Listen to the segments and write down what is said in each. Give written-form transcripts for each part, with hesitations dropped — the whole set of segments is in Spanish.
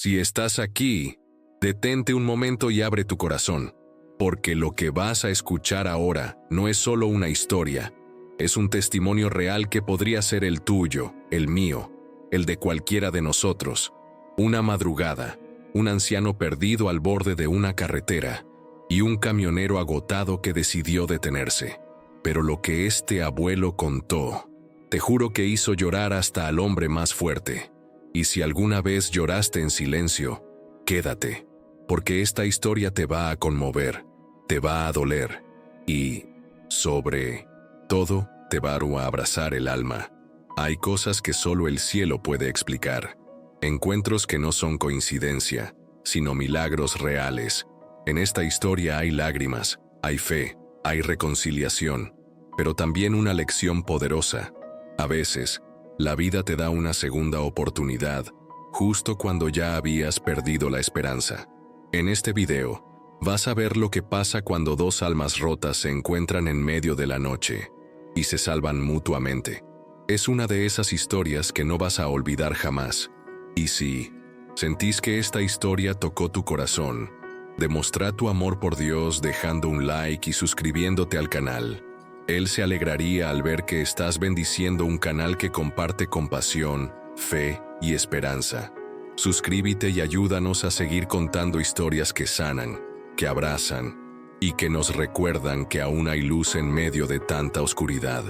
Si estás aquí, detente un momento y abre tu corazón, porque lo que vas a escuchar ahora no es solo una historia, es un testimonio real que podría ser el tuyo, el mío, el de cualquiera de nosotros. Una madrugada, un anciano perdido al borde de una carretera y un camionero agotado que decidió detenerse. Pero lo que este abuelo contó, te juro que hizo llorar hasta al hombre más fuerte. Y si alguna vez lloraste en silencio, quédate, porque esta historia te va a conmover, te va a doler y, sobre todo, te va a abrazar el alma. Hay cosas que solo el cielo puede explicar, encuentros que no son coincidencia, sino milagros reales. En esta historia hay lágrimas, hay fe, hay reconciliación, pero también una lección poderosa. A veces, la vida te da una segunda oportunidad, justo cuando ya habías perdido la esperanza. En este video, vas a ver lo que pasa cuando dos almas rotas se encuentran en medio de la noche y se salvan mutuamente. Es una de esas historias que no vas a olvidar jamás. Y si sentís que esta historia tocó tu corazón, demostrá tu amor por Dios dejando un like y suscribiéndote al canal. Él se alegraría al ver que estás bendiciendo un canal que comparte compasión, fe y esperanza. Suscríbete y ayúdanos a seguir contando historias que sanan, que abrazan y que nos recuerdan que aún hay luz en medio de tanta oscuridad.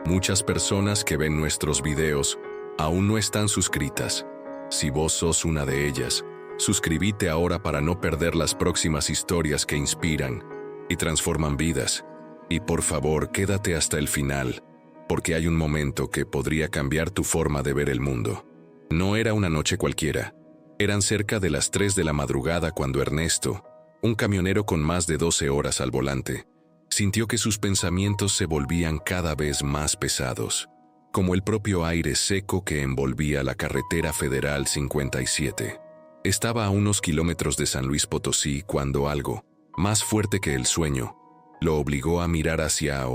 Muchas personas que ven nuestros videos aún no están suscritas. Si vos sos una de ellas, suscríbete ahora para no perder las próximas historias que inspiran y transforman vidas. Y por favor, quédate hasta el final, porque hay un momento que podría cambiar tu forma de ver el mundo. No era una noche cualquiera. Eran cerca de las 3 de la madrugada cuando Ernesto, un camionero con más de 12 horas al volante, sintió que sus pensamientos se volvían cada vez más pesados, como el propio aire seco que envolvía la carretera Federal 57. Estaba a unos kilómetros de San Luis Potosí cuando algo, más fuerte que el sueño, lo obligó a mirar hacia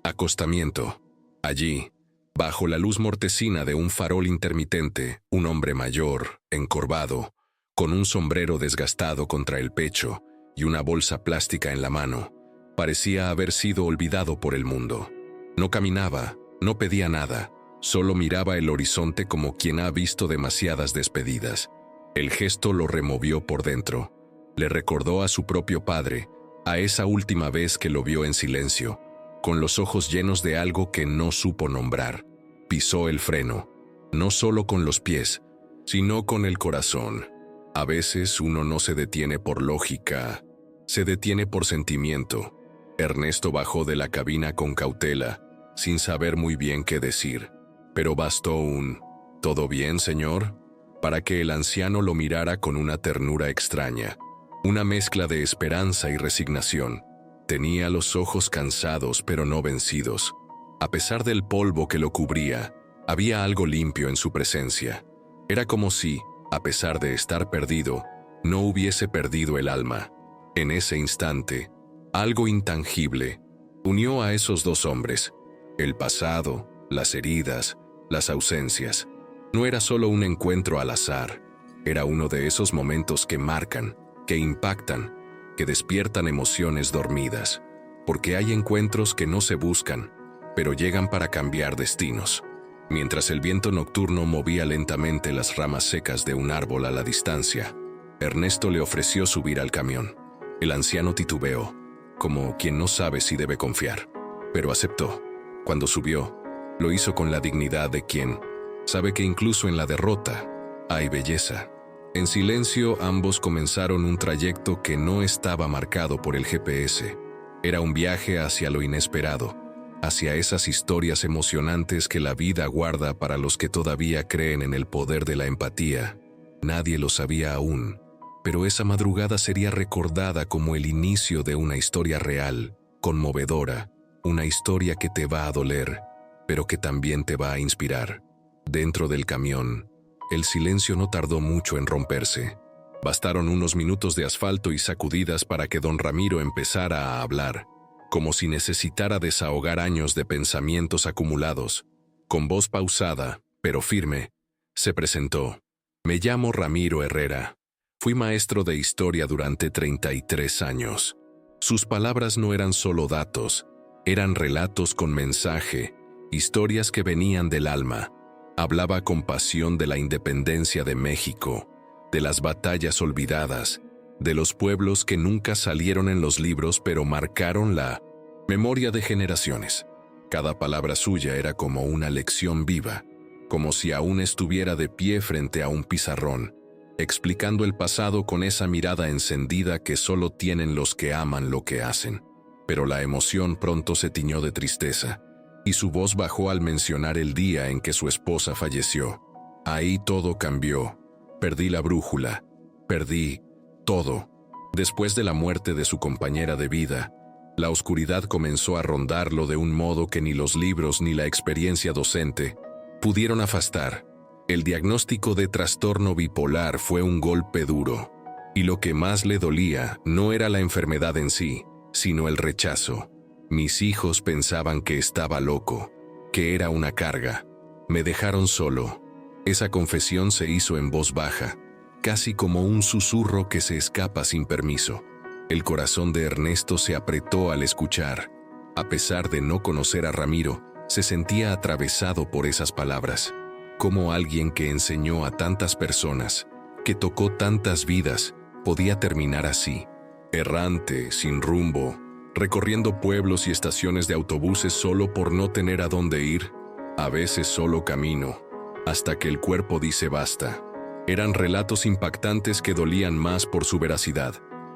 acostamiento. Allí, bajo la luz mortecina de un farol intermitente, un hombre mayor, encorvado, con un sombrero desgastado contra el pecho y una bolsa plástica en la mano, parecía haber sido olvidado por el mundo. No caminaba, no pedía nada, solo miraba el horizonte como quien ha visto demasiadas despedidas. El gesto lo removió por dentro. Le recordó a su propio padre, a esa última vez que lo vio en silencio, con los ojos llenos de algo que no supo nombrar. Pisó el freno, no solo con los pies, sino con el corazón. A veces uno no se detiene por lógica, se detiene por sentimiento. Ernesto bajó de la cabina con cautela, sin saber muy bien qué decir, pero bastó un «¿Todo bien, señor?», para que el anciano lo mirara con una ternura extraña, una mezcla de esperanza y resignación. Tenía los ojos cansados pero no vencidos. A pesar del polvo que lo cubría, había algo limpio en su presencia. Era como si, a pesar de estar perdido, no hubiese perdido el alma. En ese instante, algo intangible unió a esos dos hombres. El pasado, las heridas, las ausencias. No era solo un encuentro al azar, era uno de esos momentos que marcan, que impactan, que despiertan emociones dormidas, porque hay encuentros que no se buscan, pero llegan para cambiar destinos. Mientras el viento nocturno movía lentamente las ramas secas de un árbol a la distancia, Ernesto le ofreció subir al camión. El anciano titubeó, como quien no sabe si debe confiar, pero aceptó. Cuando subió, lo hizo con la dignidad de quien sabe que incluso en la derrota hay belleza. En silencio, ambos comenzaron un trayecto que no estaba marcado por el GPS. Era un viaje hacia lo inesperado, hacia esas historias emocionantes que la vida guarda para los que todavía creen en el poder de la empatía. Nadie lo sabía aún, pero esa madrugada sería recordada como el inicio de una historia real, conmovedora, una historia que te va a doler, pero que también te va a inspirar. Dentro del camión, el silencio no tardó mucho en romperse. Bastaron unos minutos de asfalto y sacudidas para que don Ramiro empezara a hablar, como si necesitara desahogar años de pensamientos acumulados. Con voz pausada, pero firme, se presentó. Me llamo Ramiro Herrera. Fui maestro de historia durante 33 años. Sus palabras no eran solo datos, eran relatos con mensaje, historias que venían del alma. Hablaba con pasión de la independencia de México, de las batallas olvidadas, de los pueblos que nunca salieron en los libros pero marcaron la memoria de generaciones. Cada palabra suya era como una lección viva, como si aún estuviera de pie frente a un pizarrón, explicando el pasado con esa mirada encendida que solo tienen los que aman lo que hacen. Pero la emoción pronto se tiñó de tristeza, y su voz bajó al mencionar el día en que su esposa falleció. Ahí todo cambió. Perdí la brújula. Perdí todo. Después de la muerte de su compañera de vida, la oscuridad comenzó a rondarlo de un modo que ni los libros ni la experiencia docente pudieron afastar. El diagnóstico de trastorno bipolar fue un golpe duro, y lo que más le dolía no era la enfermedad en sí, sino el rechazo. Mis hijos pensaban que estaba loco, que era una carga. Me dejaron solo. Esa confesión se hizo en voz baja, casi como un susurro que se escapa sin permiso. El corazón de Ernesto se apretó al escuchar. A pesar de no conocer a Ramiro, se sentía atravesado por esas palabras. Como alguien que enseñó a tantas personas, que tocó tantas vidas, podía terminar así, errante, sin rumbo, recorriendo pueblos y estaciones de autobuses solo por no tener a dónde ir, a veces solo camino, hasta que el cuerpo dice basta. Eran relatos impactantes que dolían más por su veracidad.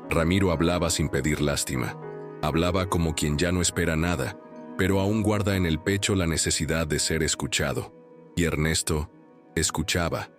Ramiro hablaba sin pedir lástima. Hablaba como quien ya no espera nada, pero aún guarda en el pecho la necesidad de ser escuchado. Y Ernesto escuchaba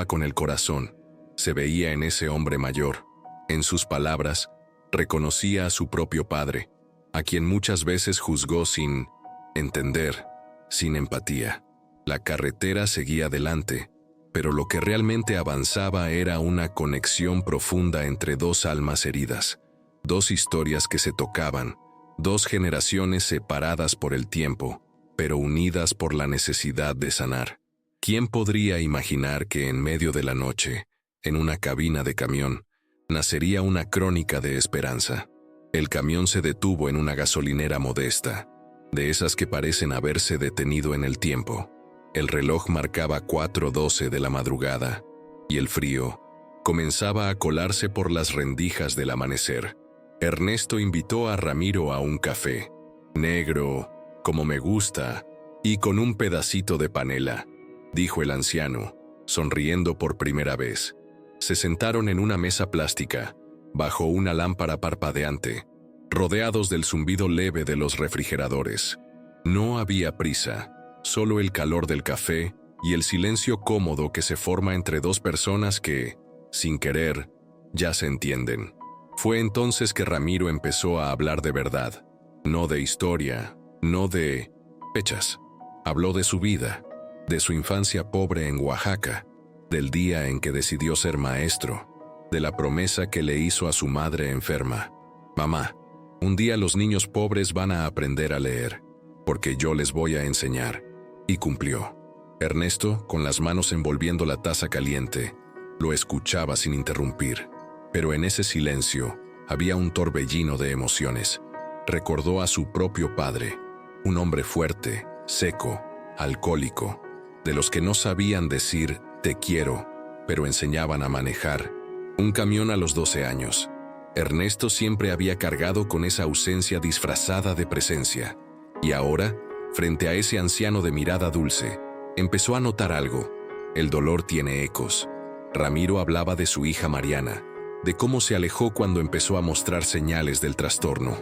con el corazón. Se veía en ese hombre mayor. En sus palabras, reconocía a su propio padre, a quien muchas veces juzgó sin entender, sin empatía. La carretera seguía adelante, pero lo que realmente avanzaba era una conexión profunda entre dos almas heridas, dos historias que se tocaban, dos generaciones separadas por el tiempo, pero unidas por la necesidad de sanar. ¿Quién podría imaginar que en medio de la noche, en una cabina de camión, nacería una crónica de esperanza? El camión se detuvo en una gasolinera modesta, de esas que parecen haberse detenido en el tiempo. El reloj marcaba 4:12 de la madrugada, y el frío comenzaba a colarse por las rendijas del amanecer. Ernesto invitó a Ramiro a un café, negro, como me gusta, y con un pedacito de panela, dijo el anciano, sonriendo por primera vez. Se sentaron en una mesa plástica, bajo una lámpara parpadeante, rodeados del zumbido leve de los refrigeradores. No había prisa, solo el calor del café y el silencio cómodo que se forma entre dos personas que, sin querer, ya se entienden. Fue entonces que Ramiro empezó a hablar de verdad, no de historia, no de fechas. Habló de su vida, de su infancia pobre en Oaxaca, del día en que decidió ser maestro, de la promesa que le hizo a su madre enferma. Mamá, un día los niños pobres van a aprender a leer, porque yo les voy a enseñar. Y cumplió. Ernesto, con las manos envolviendo la taza caliente, lo escuchaba sin interrumpir. Pero en ese silencio había un torbellino de emociones. Recordó a su propio padre, un hombre fuerte, seco, alcohólico, de los que no sabían decir «te quiero», pero enseñaban a manejar. Un camión a los 12 años. Ernesto siempre había cargado con esa ausencia disfrazada de presencia. Y ahora, frente a ese anciano de mirada dulce, empezó a notar algo. El dolor tiene ecos. Ramiro hablaba de su hija Mariana, de cómo se alejó cuando empezó a mostrar señales del trastorno.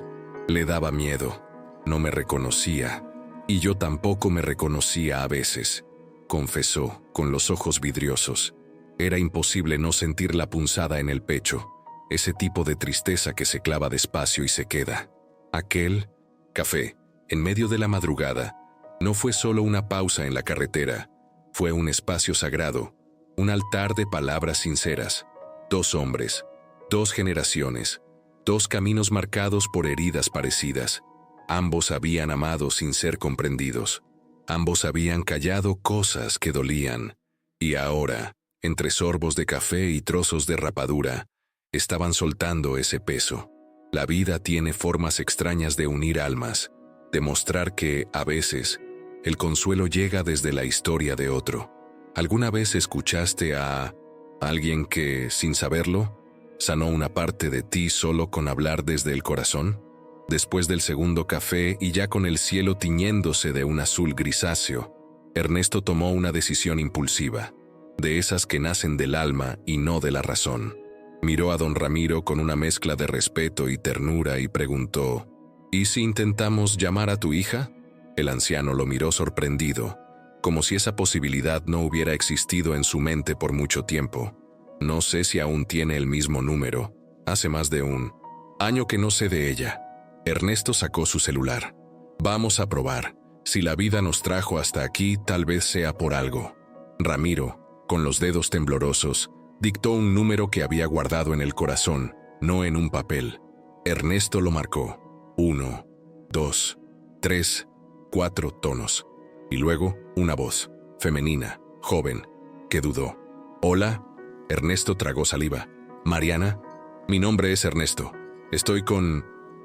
Le daba miedo. No me reconocía. Y yo tampoco me reconocía a veces, confesó, con los ojos vidriosos. Era imposible no sentir la punzada en el pecho, ese tipo de tristeza que se clava despacio y se queda. Aquel café, en medio de la madrugada, no fue solo una pausa en la carretera, fue un espacio sagrado, un altar de palabras sinceras. Dos hombres, dos generaciones, dos caminos marcados por heridas parecidas. Ambos habían amado sin ser comprendidos. Ambos habían callado cosas que dolían. Y ahora, entre sorbos de café y trozos de rapadura, estaban soltando ese peso. La vida tiene formas extrañas de unir almas, de mostrar que, a veces, el consuelo llega desde la historia de otro. ¿Alguna vez escuchaste a alguien que, sin saberlo, sanó una parte de ti solo con hablar desde el corazón? Después del segundo café y ya con el cielo tiñéndose de un azul grisáceo, Ernesto tomó una decisión impulsiva, de esas que nacen del alma y no de la razón. Miró a don Ramiro con una mezcla de respeto y ternura y preguntó: ¿Y si intentamos llamar a tu hija? El anciano lo miró sorprendido, como si esa posibilidad no hubiera existido en su mente por mucho tiempo. No sé si aún tiene el mismo número. Hace más de un año que no sé de ella. Ernesto sacó su celular. Vamos a probar. Si la vida nos trajo hasta aquí, tal vez sea por algo. Ramiro, con los dedos temblorosos, dictó un número que había guardado en el corazón, no en un papel. Ernesto lo marcó. 1, 2, 3, 4 tonos. Y luego, una voz, femenina, joven, que dudó. «Hola». Ernesto tragó saliva. «Mariana, mi nombre es Ernesto. Estoy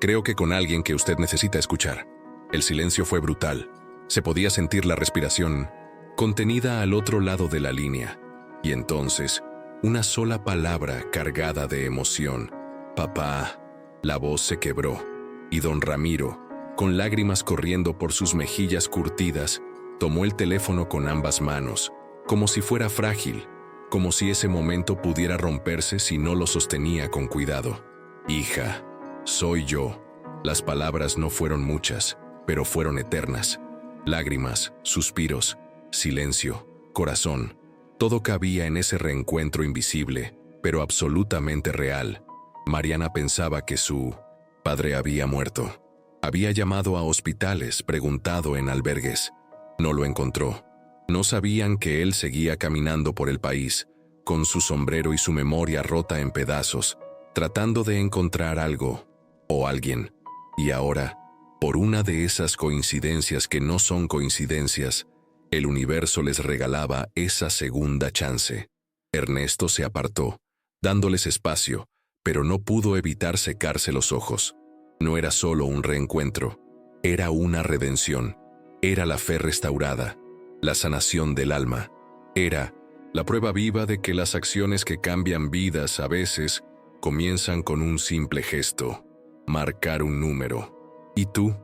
creo que con alguien que usted necesita escuchar». El silencio fue brutal. Se podía sentir la respiración contenida al otro lado de la línea. Y entonces, una sola palabra cargada de emoción. «Papá». La voz se quebró, y don Ramiro, con lágrimas corriendo por sus mejillas curtidas, tomó el teléfono con ambas manos, como si fuera frágil, como si ese momento pudiera romperse si no lo sostenía con cuidado. «Hija, soy yo». Las palabras no fueron muchas, pero fueron eternas. Lágrimas, suspiros, silencio, corazón. Todo cabía en ese reencuentro invisible, pero absolutamente real. Mariana pensaba que su padre había muerto. Había llamado a hospitales, preguntado en albergues. No lo encontró. No sabían que él seguía caminando por el país, con su sombrero y su memoria rota en pedazos, tratando de encontrar algo o alguien. Y ahora, por una de esas coincidencias que no son coincidencias, el universo les regalaba esa segunda chance. Ernesto se apartó, dándoles espacio, pero no pudo evitar secarse los ojos. No era solo un reencuentro, era una redención. Era la fe restaurada, la sanación del alma. Era la prueba viva de que las acciones que cambian vidas a veces comienzan con un simple gesto, marcar un número. ¿Y tú?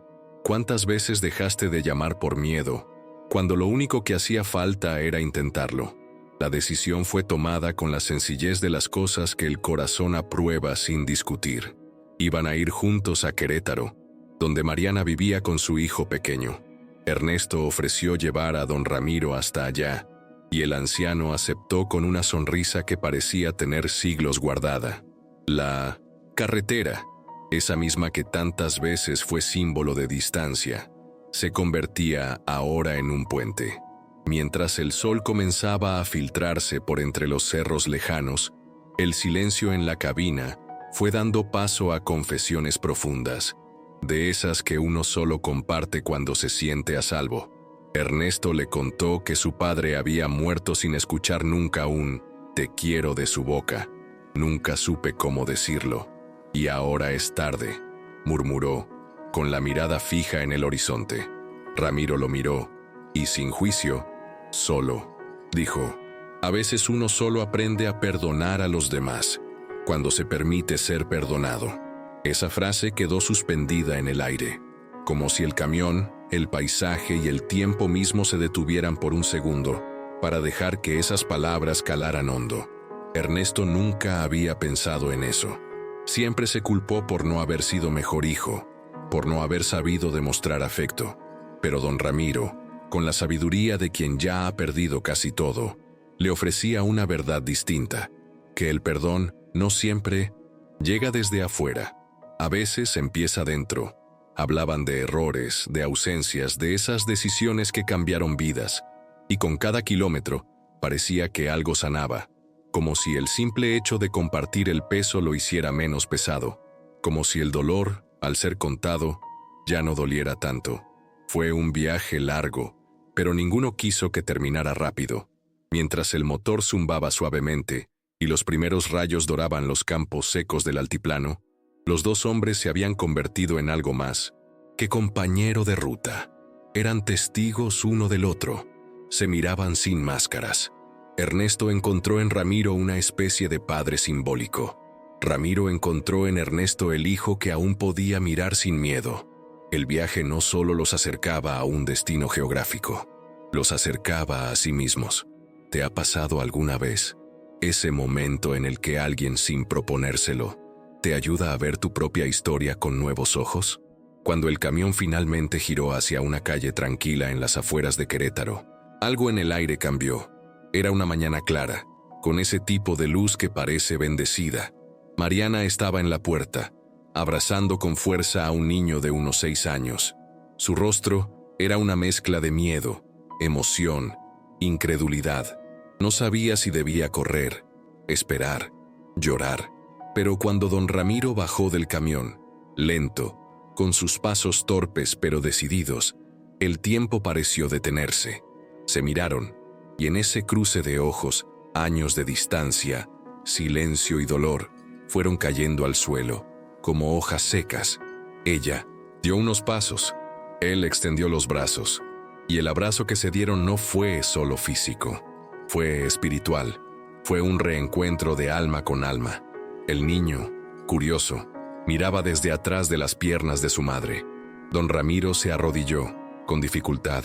¿Cuántas veces dejaste de llamar por miedo, cuando lo único que hacía falta era intentarlo? La decisión fue tomada con la sencillez de las cosas que el corazón aprueba sin discutir. Iban a ir juntos a Querétaro, donde Mariana vivía con su hijo pequeño. Ernesto ofreció llevar a don Ramiro hasta allá, y el anciano aceptó con una sonrisa que parecía tener siglos guardada. La carretera, esa misma que tantas veces fue símbolo de distancia, se convertía ahora en un puente. Mientras el sol comenzaba a filtrarse por entre los cerros lejanos, el silencio en la cabina fue dando paso a confesiones profundas, de esas que uno solo comparte cuando se siente a salvo. Ernesto le contó que su padre había muerto sin escuchar nunca un «te quiero» de su boca. Nunca supe cómo decirlo. «Y ahora es tarde», murmuró, con la mirada fija en el horizonte. Ramiro lo miró, y sin juicio, solo, dijo: «A veces uno solo aprende a perdonar a los demás, cuando se permite ser perdonado». Esa frase quedó suspendida en el aire, como si el camión, el paisaje y el tiempo mismo se detuvieran por un segundo, para dejar que esas palabras calaran hondo. Ernesto nunca había pensado en eso. Siempre se culpó por no haber sido mejor hijo, por no haber sabido demostrar afecto. Pero don Ramiro, con la sabiduría de quien ya ha perdido casi todo, le ofrecía una verdad distinta, que el perdón no siempre llega desde afuera. A veces empieza dentro. Hablaban de errores, de ausencias, de esas decisiones que cambiaron vidas, y con cada kilómetro parecía que algo sanaba, como si el simple hecho de compartir el peso lo hiciera menos pesado, como si el dolor, al ser contado, ya no doliera tanto. Fue un viaje largo, pero ninguno quiso que terminara rápido. Mientras el motor zumbaba suavemente y los primeros rayos doraban los campos secos del altiplano, los dos hombres se habían convertido en algo más que compañero de ruta. Eran testigos uno del otro. Se miraban sin máscaras. Ernesto encontró en Ramiro una especie de padre simbólico. Ramiro encontró en Ernesto el hijo que aún podía mirar sin miedo. El viaje no solo los acercaba a un destino geográfico, los acercaba a sí mismos. ¿Te ha pasado alguna vez ese momento en el que alguien, sin proponérselo, te ayuda a ver tu propia historia con nuevos ojos? Cuando el camión finalmente giró hacia una calle tranquila en las afueras de Querétaro, algo en el aire cambió. Era una mañana clara, con ese tipo de luz que parece bendecida. Mariana estaba en la puerta, abrazando con fuerza a un niño de unos 6 años. Su rostro era una mezcla de miedo, emoción, incredulidad. No sabía si debía correr, esperar, llorar. Pero cuando don Ramiro bajó del camión, lento, con sus pasos torpes pero decididos, el tiempo pareció detenerse. Se miraron, y en ese cruce de ojos, años de distancia, silencio y dolor, fueron cayendo al suelo, como hojas secas. Ella dio unos pasos, él extendió los brazos, y el abrazo que se dieron no fue solo físico, fue espiritual, fue un reencuentro de alma con alma. El niño, curioso, miraba desde atrás de las piernas de su madre. Don Ramiro se arrodilló, con dificultad,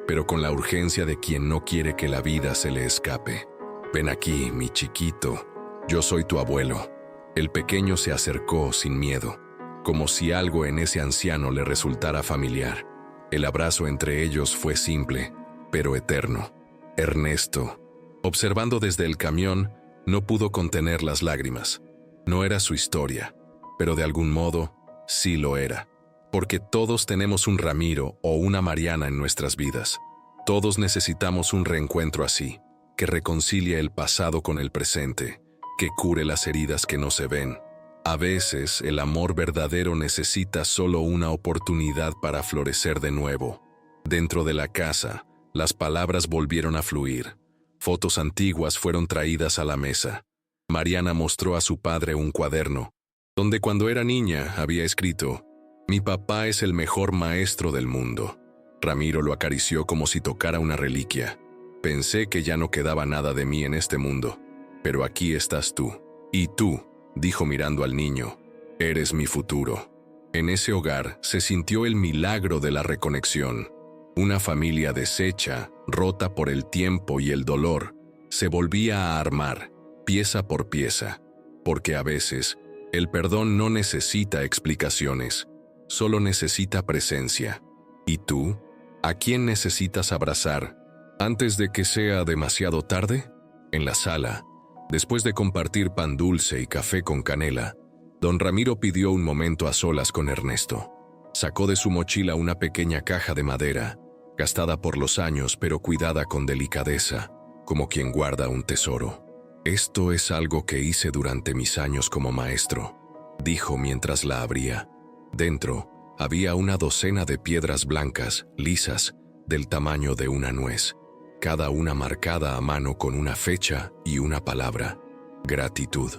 pero con la urgencia de quien no quiere que la vida se le escape. «Ven aquí, mi chiquito, yo soy tu abuelo». El pequeño se acercó sin miedo, como si algo en ese anciano le resultara familiar. El abrazo entre ellos fue simple, pero eterno. Ernesto, observando desde el camión, no pudo contener las lágrimas. No era su historia, pero de algún modo sí lo era. Porque todos tenemos un Ramiro o una Mariana en nuestras vidas. Todos necesitamos un reencuentro así, que reconcilie el pasado con el presente, que cure las heridas que no se ven. A veces, el amor verdadero necesita solo una oportunidad para florecer de nuevo. Dentro de la casa, las palabras volvieron a fluir. Fotos antiguas fueron traídas a la mesa. Mariana mostró a su padre un cuaderno, donde cuando era niña había escrito: «Mi papá es el mejor maestro del mundo». Ramiro lo acarició como si tocara una reliquia. «Pensé que ya no quedaba nada de mí en este mundo, pero aquí estás tú. Y tú», dijo mirando al niño, «eres mi futuro». En ese hogar se sintió el milagro de la reconexión. Una familia deshecha, rota por el tiempo y el dolor, se volvía a armar, pieza por pieza, porque a veces el perdón no necesita explicaciones, solo necesita presencia. ¿Y tú? ¿A quién necesitas abrazar antes de que sea demasiado tarde? En la sala, después de compartir pan dulce y café con canela, don Ramiro pidió un momento a solas con Ernesto. Sacó de su mochila una pequeña caja de madera, gastada por los años pero cuidada con delicadeza, como quien guarda un tesoro. «Esto es algo que hice durante mis años como maestro», dijo mientras la abría. Dentro había una docena de piedras blancas, lisas, del tamaño de una nuez, cada una marcada a mano con una fecha y una palabra: gratitud,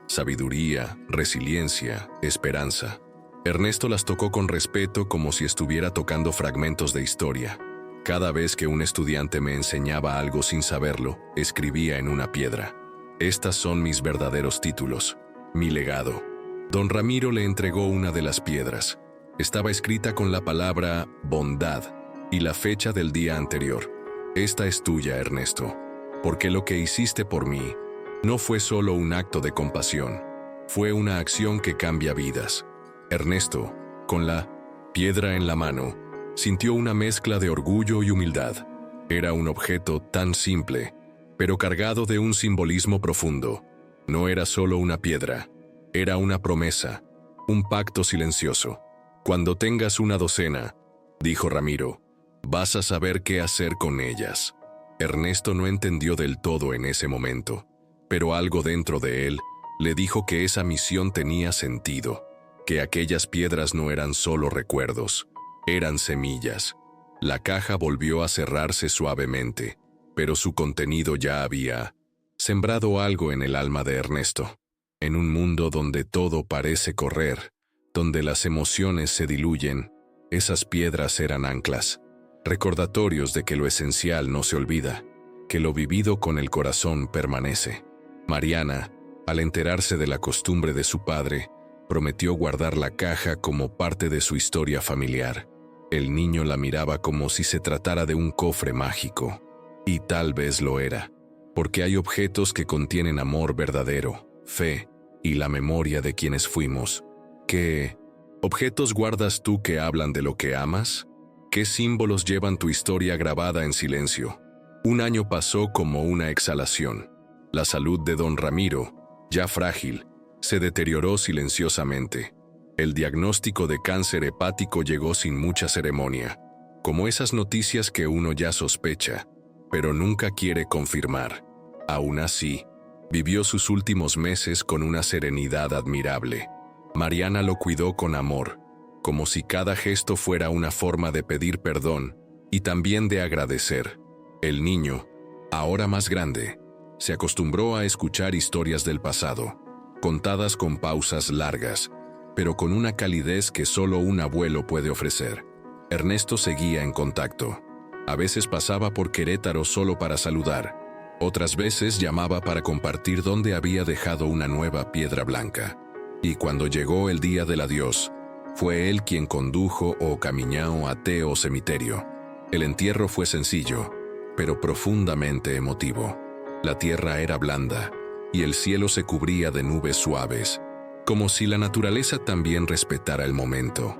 sabiduría, resiliencia, esperanza. Ernesto las tocó con respeto, como si estuviera tocando fragmentos de historia. Cada vez que un estudiante me enseñaba algo sin saberlo, escribía en una piedra: «Estas son mis verdaderos títulos, mi legado». Don Ramiro le entregó una de las piedras. Estaba escrita con la palabra bondad y la fecha del día anterior. «Esta es tuya, Ernesto, porque lo que hiciste por mí no fue solo un acto de compasión, fue una acción que cambia vidas». Ernesto, con la piedra en la mano, sintió una mezcla de orgullo y humildad. Era un objeto tan simple, pero cargado de un simbolismo profundo. No era solo una piedra, era una promesa, un pacto silencioso. «Cuando tengas una docena», dijo Ramiro, «vas a saber qué hacer con ellas». Ernesto no entendió del todo en ese momento, pero algo dentro de él le dijo que esa misión tenía sentido, que aquellas piedras no eran solo recuerdos, eran semillas. La caja volvió a cerrarse suavemente, pero su contenido ya había sembrado algo en el alma de Ernesto. En un mundo donde todo parece correr, donde las emociones se diluyen, esas piedras eran anclas, recordatorios de que lo esencial no se olvida, que lo vivido con el corazón permanece. Mariana, al enterarse de la costumbre de su padre, prometió guardar la caja como parte de su historia familiar. El niño la miraba como si se tratara de un cofre mágico, y tal vez lo era, porque hay objetos que contienen amor verdadero, fe y la memoria de quienes fuimos. ¿Qué objetos guardas tú que hablan de lo que amas? ¿Qué símbolos llevan tu historia grabada en silencio? Un año pasó como una exhalación. La salud de don Ramiro, ya frágil, se deterioró silenciosamente. El diagnóstico de cáncer hepático llegó sin mucha ceremonia, como esas noticias que uno ya sospecha, pero nunca quiere confirmar. Aún así, vivió sus últimos meses con una serenidad admirable. Mariana lo cuidó con amor, como si cada gesto fuera una forma de pedir perdón y también de agradecer. El niño, ahora más grande, se acostumbró a escuchar historias del pasado, contadas con pausas largas, pero con una calidez que solo un abuelo puede ofrecer. Ernesto seguía en contacto. A veces pasaba por Querétaro solo para saludar, otras veces llamaba para compartir dónde había dejado una nueva piedra blanca. Y cuando llegó el día del adiós, fue él quien condujo o caminó a o cementerio. El entierro fue sencillo, pero profundamente emotivo. La tierra era blanda, y el cielo se cubría de nubes suaves, como si la naturaleza también respetara el momento.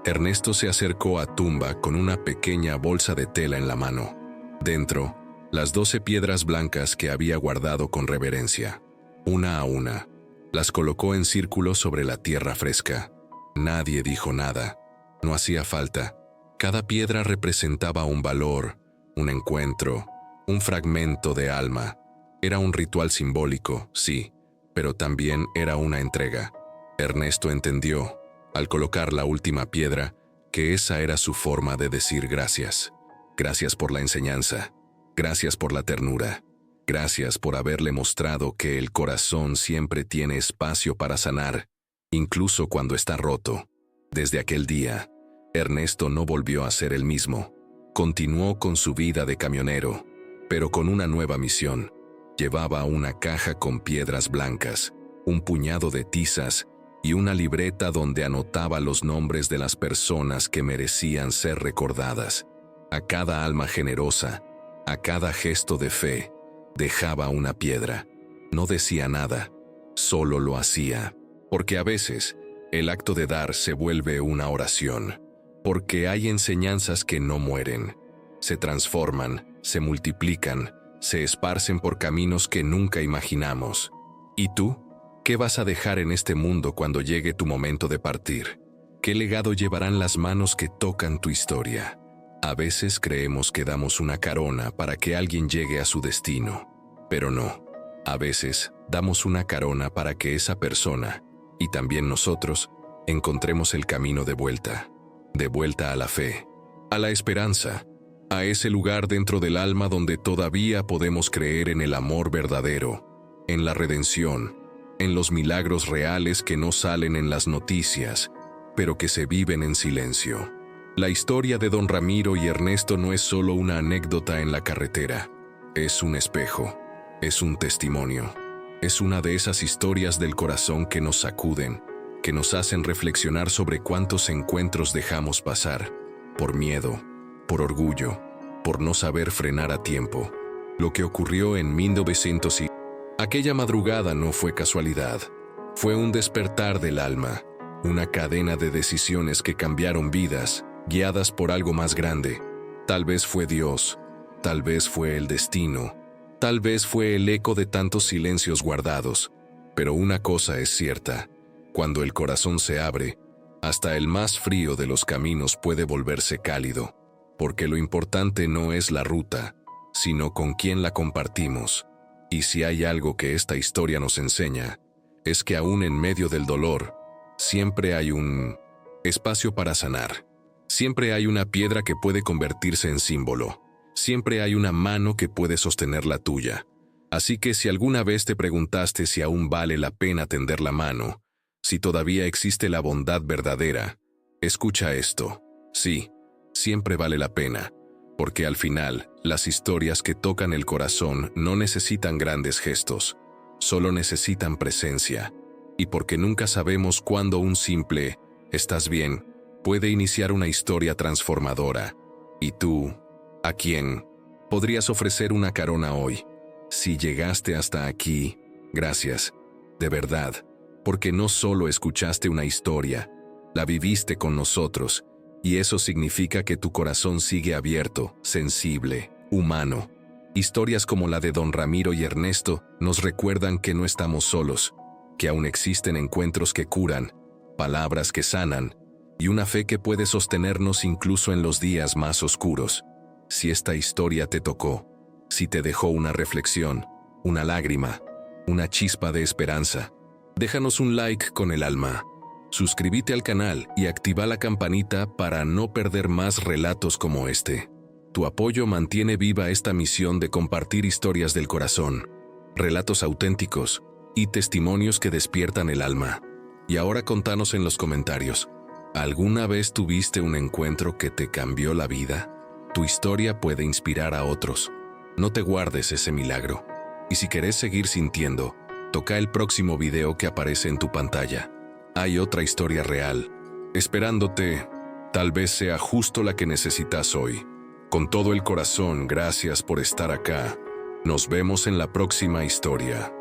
Ernesto se acercó a tumba con una pequeña bolsa de tela en la mano. Dentro, las 12 piedras blancas que había guardado con reverencia. Una a una, las colocó en círculo sobre la tierra fresca. Nadie dijo nada. No hacía falta. Cada piedra representaba un valor, un encuentro, un fragmento de alma. Era un ritual simbólico, sí, pero también era una entrega. Ernesto entendió, al colocar la última piedra, que esa era su forma de decir gracias. Gracias por la enseñanza. Gracias por la ternura. Gracias por haberle mostrado que el corazón siempre tiene espacio para sanar, incluso cuando está roto. Desde aquel día, Ernesto no volvió a ser el mismo. Continuó con su vida de camionero, pero con una nueva misión. Llevaba una caja con piedras blancas, un puñado de tizas y una libreta donde anotaba los nombres de las personas que merecían ser recordadas. A cada alma generosa, a cada gesto de fe, dejaba una piedra. No decía nada, solo lo hacía. Porque a veces, el acto de dar se vuelve una oración. Porque hay enseñanzas que no mueren. Se transforman, se multiplican, se esparcen por caminos que nunca imaginamos. ¿Y tú? ¿Qué vas a dejar en este mundo cuando llegue tu momento de partir? ¿Qué legado llevarán las manos que tocan tu historia? A veces creemos que damos una carona para que alguien llegue a su destino, pero no. A veces damos una carona para que esa persona, y también nosotros, encontremos el camino de vuelta a la fe, a la esperanza, a ese lugar dentro del alma donde todavía podemos creer en el amor verdadero, en la redención, en los milagros reales que no salen en las noticias, pero que se viven en silencio. La historia de don Ramiro y Ernesto no es solo una anécdota en la carretera, es un espejo, es un testimonio, es una de esas historias del corazón que nos sacuden, que nos hacen reflexionar sobre cuántos encuentros dejamos pasar, por miedo, por orgullo, por no saber frenar a tiempo. Lo que ocurrió en 1900 y aquella madrugada no fue casualidad, fue un despertar del alma, una cadena de decisiones que cambiaron vidas, guiadas por algo más grande. Tal vez fue Dios, tal vez fue el destino, tal vez fue el eco de tantos silencios guardados, pero una cosa es cierta, cuando el corazón se abre, hasta el más frío de los caminos puede volverse cálido, porque lo importante no es la ruta, sino con quién la compartimos. Y si hay algo que esta historia nos enseña, es que aún en medio del dolor, siempre hay un espacio para sanar. Siempre hay una piedra que puede convertirse en símbolo. siempre hay una mano que puede sostener la tuya. Así que si alguna vez te preguntaste si aún vale la pena tender la mano, si todavía existe la bondad verdadera, escucha esto. Sí, siempre vale la pena, porque al final, las historias que tocan el corazón no necesitan grandes gestos, solo necesitan presencia. Y porque nunca sabemos cuándo un simple «estás bien» puede iniciar una historia transformadora. ¿Y tú? ¿A quién podrías ofrecer una carona hoy? Si llegaste hasta aquí, gracias, de verdad, porque no solo escuchaste una historia, la viviste con nosotros, y eso significa que tu corazón sigue abierto, sensible, humano. Historias como la de Don Ramiro y Ernesto nos recuerdan que no estamos solos, que aún existen encuentros que curan, palabras que sanan, y una fe que puede sostenernos incluso en los días más oscuros. Si esta historia te tocó, si te dejó una reflexión, una lágrima, una chispa de esperanza, déjanos un like con el alma. Suscríbete al canal y activa la campanita para no perder más relatos como este. Tu apoyo mantiene viva esta misión de compartir historias del corazón, relatos auténticos y testimonios que despiertan el alma. Y ahora contanos en los comentarios, ¿alguna vez tuviste un encuentro que te cambió la vida? Tu historia puede inspirar a otros. No te guardes ese milagro. Y si querés seguir sintiendo, toca el próximo video que aparece en tu pantalla. Hay otra historia real, esperándote. Tal vez sea justo la que necesitas hoy. Con todo el corazón, gracias por estar acá. Nos vemos en la próxima historia.